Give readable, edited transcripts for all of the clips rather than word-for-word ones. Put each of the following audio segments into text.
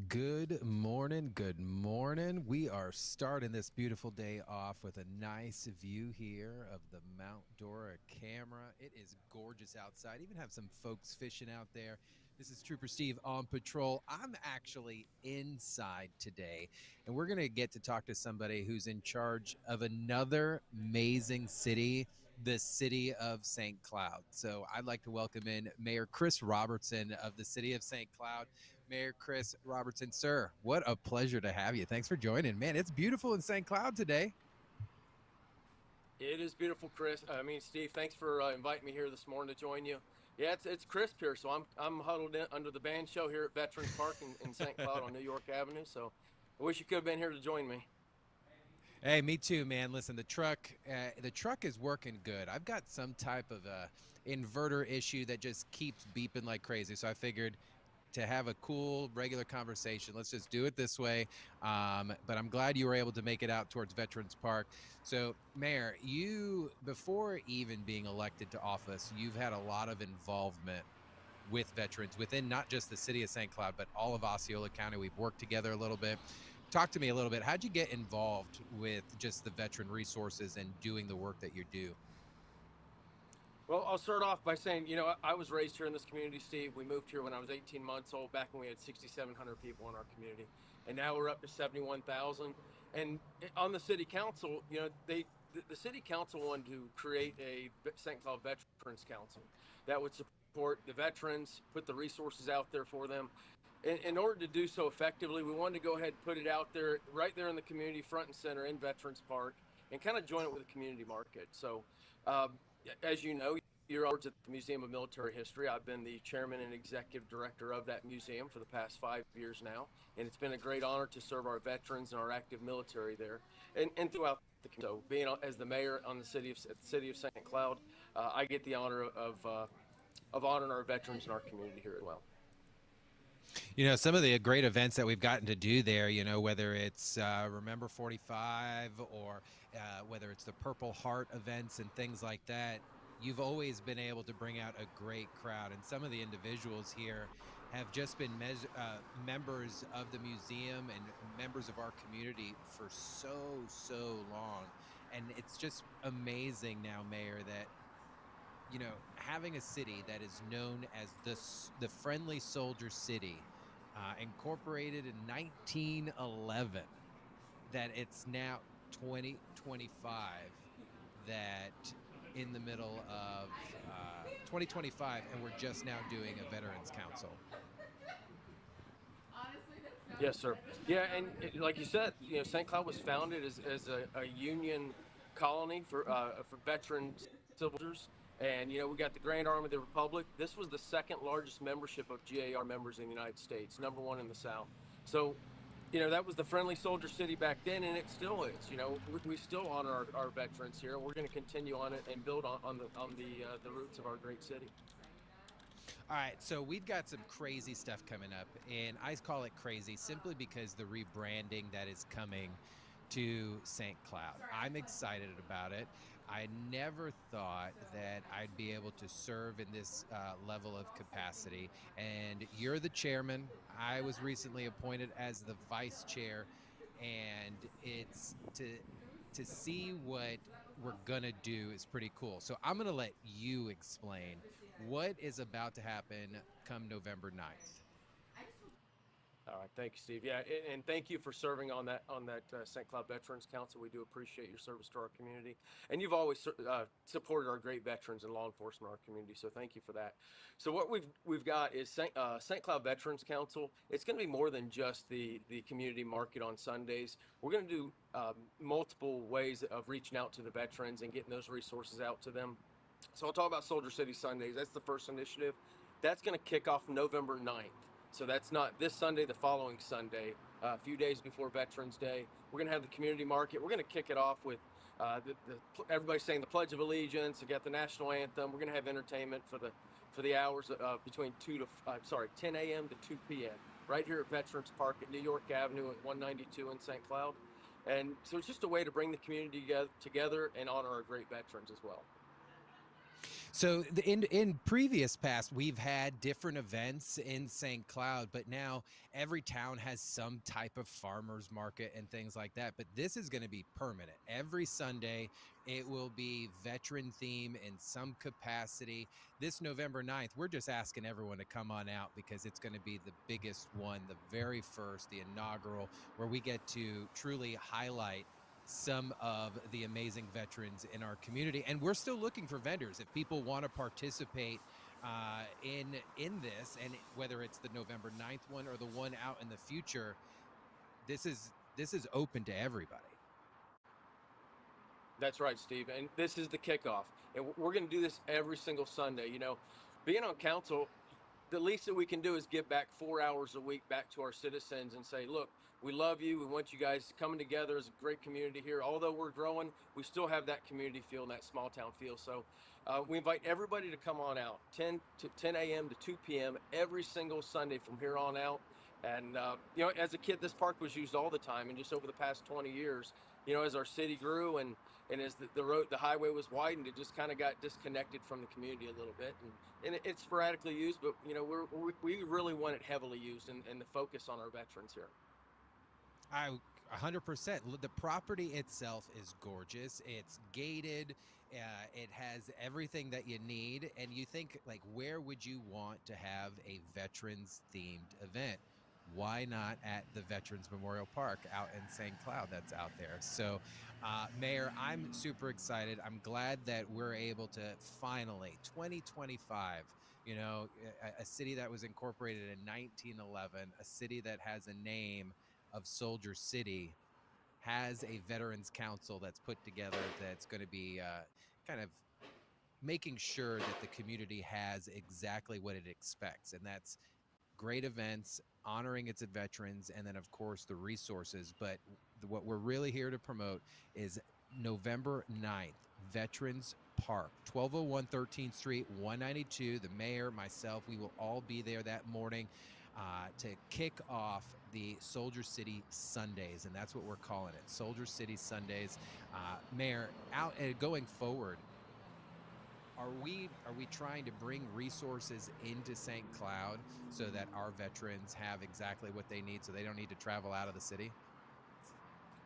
Good morning. Good morning. We are starting this beautiful day off with a nice view here of the Mount Dora camera. It is gorgeous outside. Even have some folks fishing out there. This is Trooper Steve on patrol. I'm actually inside today, and we're going to get to talk to somebody who's in charge of another amazing city, the city of St. Cloud. So I'd like to welcome in Mayor Chris Robertson of the city of St. Cloud. Mayor Chris Robertson, sir, what a pleasure to have you. Thanks for joining. Man, it's beautiful in St. Cloud today. It is beautiful, Chris. Steve. Thanks for inviting me here this morning to join you. Yeah, it's crisp here, so I'm huddled in under the band show here at Veterans Park in St. Cloud on New York Avenue. So I wish you could have been here to join me. Hey, me too, man. Listen, the truck is working good. I've got some type of inverter issue that just keeps beeping like crazy. So I figured to have a cool, regular conversation, let's just do it this way. But I'm glad you were able to make it out towards Veterans Park. So, Mayor, you, before even being elected to office, you've had a lot of involvement with veterans within not just the city of St. Cloud, but all of Osceola County. We've worked together a little bit. Talk to me a little bit. How'd you get involved with just the veteran resources and doing the work that you do? Well, I'll start off by saying, I was raised here in this community, Steve. We moved here when I was 18 months old, back when we had 6,700 people in our community, and now we're up to 71,000. And on the city council, the city council wanted to create a St. Cloud Veterans Council that would support the veterans, put the resources out there for them. In order to do so effectively, we wanted to go ahead and put it out there, right there in the community, front and center in Veterans Park, and kind of join it with a community market. So. Um, as you know, you're at the Museum of Military History. I've been the chairman and executive director of that museum for the past 5 years now, and it's been a great honor to serve our veterans and our active military there, and throughout the community. So, being as the mayor on the city of St. Cloud, I get the honor of honoring our veterans in our community here as well. Some of the great events that we've gotten to do there, whether it's Remember 45 or whether it's the Purple Heart events and things like that, you've always been able to bring out a great crowd. And some of the individuals here have just been members of the museum and members of our community for so long. And it's just amazing now, Mayor, that having a city that is known as the Friendly Soldier City, incorporated in 1911, that it's now 2025, that in the middle of 2025, and we're just now doing a Veterans Council. Yes, sir. Yeah, and like you said, St. Cloud was founded as a Union colony for veteran soldiers, and we got the Grand Army of the Republic. This was the second largest membership of GAR members in the United States, number one in the South. So, that was the friendly soldier city back then, and it still is. We still honor our veterans here, and we're going to continue on it and build on the roots of our great city. All right, so we've got some crazy stuff coming up, and I call it crazy simply because the rebranding that is coming to St. Cloud. I'm excited about it. I never thought that I'd be able to serve in this level of capacity, and you're the chairman. I was recently appointed as the vice chair, and it's to see what we're gonna do is pretty cool. So I'm gonna let you explain what is about to happen come November 9th. All right, thank you, Steve. Yeah, and thank you for serving on that St. Cloud Veterans Council. We do appreciate your service to our community, and you've always supported our great veterans and law enforcement in our community. So thank you for that. So what we've got is St. Cloud Veterans Council. It's going to be more than just the community market on Sundays. We're going to do multiple ways of reaching out to the veterans and getting those resources out to them. So I'll talk about Soldier City Sundays. That's the first initiative. That's going to kick off November 9th. So that's not this Sunday, the following Sunday, a few days before Veterans Day. We're going to have the community market. We're going to kick it off with everybody saying the Pledge of Allegiance. We got the national anthem. We're going to have entertainment for the hours between 10 a.m. to 2 p.m. right here at Veterans Park at New York Avenue at 192 in St. Cloud. And so it's just a way to bring the community together and honor our great veterans as well. So in previous past, we've had different events in St. Cloud, but now every town has some type of farmers market and things like that. But this is going to be permanent. Every Sunday, it will be veteran theme in some capacity. This November 9th, we're just asking everyone to come on out because it's going to be the biggest one, the very first, the inaugural, where we get to truly highlight some of the amazing veterans in our community, and we're still looking for vendors. If people want to participate in this, and whether it's the November 9th one or the one out in the future, this is open to everybody. That's right, Steve. And this is the kickoff. And we're going to do this every single Sunday. You know, being on council, the least that we can do is give back 4 hours a week back to our citizens and say, look, we love you. We want you guys coming together as a great community here. Although we're growing, we still have that community feel and that small town feel. So we invite everybody to come on out 10 a.m. to 2 p.m. every single Sunday from here on out. And, you know, as a kid, this park was used all the time. And just over the past 20 years, you know, as our city grew and as the highway was widened, it just kind of got disconnected from the community a little bit. And it's sporadically used, but, you know, we really want it heavily used and the focus on our veterans here. I 100%. The property itself is gorgeous. It's gated. It has everything that you need. And you think, like, where would you want to have a veterans themed event? Why not at the Veterans Memorial Park out in St. Cloud that's out there? So, Mayor, I'm super excited. I'm glad that we're able to finally, 2025, you know, a city that was incorporated in 1911, a city that has a name of Soldier City, has a Veterans Council that's put together that's going to be kind of making sure that the community has exactly what it expects. And that's great events, honoring its veterans, and then, of course, the resources. But what we're really here to promote is November 9th, Veterans Park, 1201 13th Street, 192. The mayor, myself, we will all be there that morning to kick off the Soldier City Sundays, and that's what we're calling it, Soldier City Sundays. Mayor, out going forward, are we trying to bring resources into St. Cloud so that our veterans have exactly what they need, so they don't need to travel out of the city?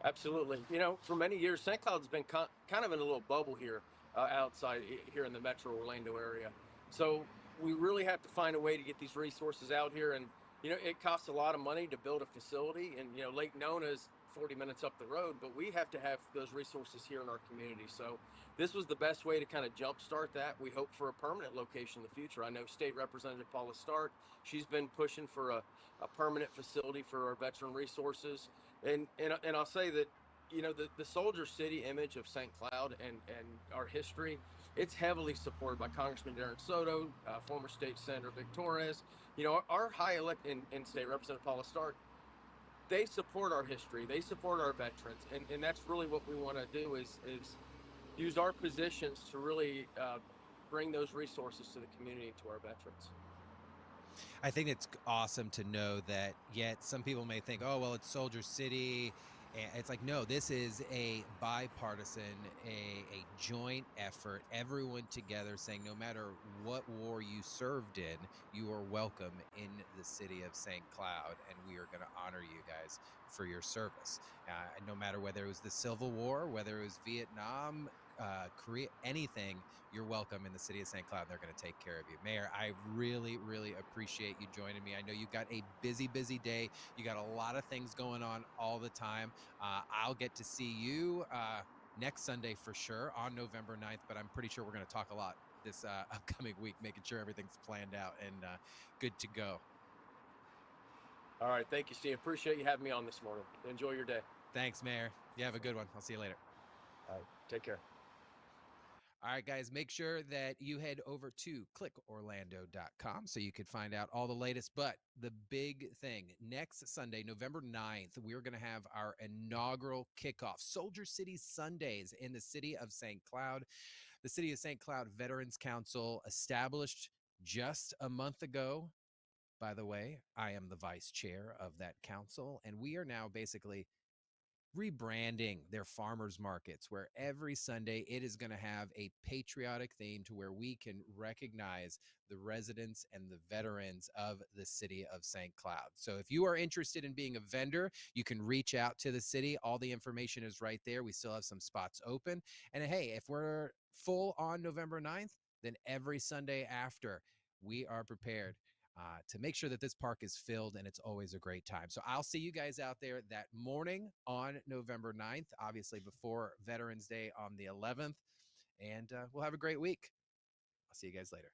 Absolutely. You know, for many years, St. Cloud's been kind of in a little bubble here outside here in the Metro Orlando area. So we really have to find a way to get these resources out here. And, you know, it costs a lot of money to build a facility. And, you know, Lake Nona is 40 minutes up the road, but we have to have those resources here in our community. So this was the best way to kind of jumpstart that. We hope for a permanent location in the future. I know State Representative Paula Stark, she's been pushing for a permanent facility for our veteran resources. And I'll say that, you know, the Soldier City image of St. Cloud and our history, it's heavily supported by Congressman Darren Soto, former State Senator Vic Torres. You know, our high elect in State Representative Paula Stark, they support our history, they support our veterans, and that's really what we want to do is use our positions to really bring those resources to the community, to our veterans. I think it's awesome to know that. Yet some people may think, oh, well, it's Soldier City. And it's like, no, this is a bipartisan, a joint effort, everyone together saying no matter what war you served in, you are welcome in the city of St. Cloud, and we are going to honor you guys for your service. No matter whether it was the Civil War, whether it was Vietnam, Korea, anything, you're welcome in the city of St. Cloud. They're going to take care of you. Mayor, I really, really appreciate you joining me. I know you've got a busy, busy day. You got a lot of things going on all the time. I'll get to see you next Sunday for sure on November 9th, but I'm pretty sure we're going to talk a lot this upcoming week, making sure everything's planned out and good to go. All right. Thank you, Steve. Appreciate you having me on this morning. Enjoy your day. Thanks, Mayor. You have a good one. I'll see you later. All right. Take care. All right, guys, make sure that you head over to clickorlando.com so you can find out all the latest. But the big thing, next Sunday, November 9th, we're going to have our inaugural kickoff, Soldier City Sundays in the city of St. Cloud. The City of St. Cloud Veterans Council, established just a month ago. By the way, I am the vice chair of that council, and we are now basically rebranding their farmers markets, where every Sunday it is going to have a patriotic theme to where we can recognize the residents and the veterans of the city of St. Cloud. So if you are interested in being a vendor, you can reach out to the city. All the information is right there. We still have some spots open. And hey, if we're full on November 9th, then every Sunday after, we are prepared to make sure that this park is filled and it's always a great time. So I'll see you guys out there that morning on November 9th, obviously before Veterans Day on the 11th. And we'll have a great week. I'll see you guys later.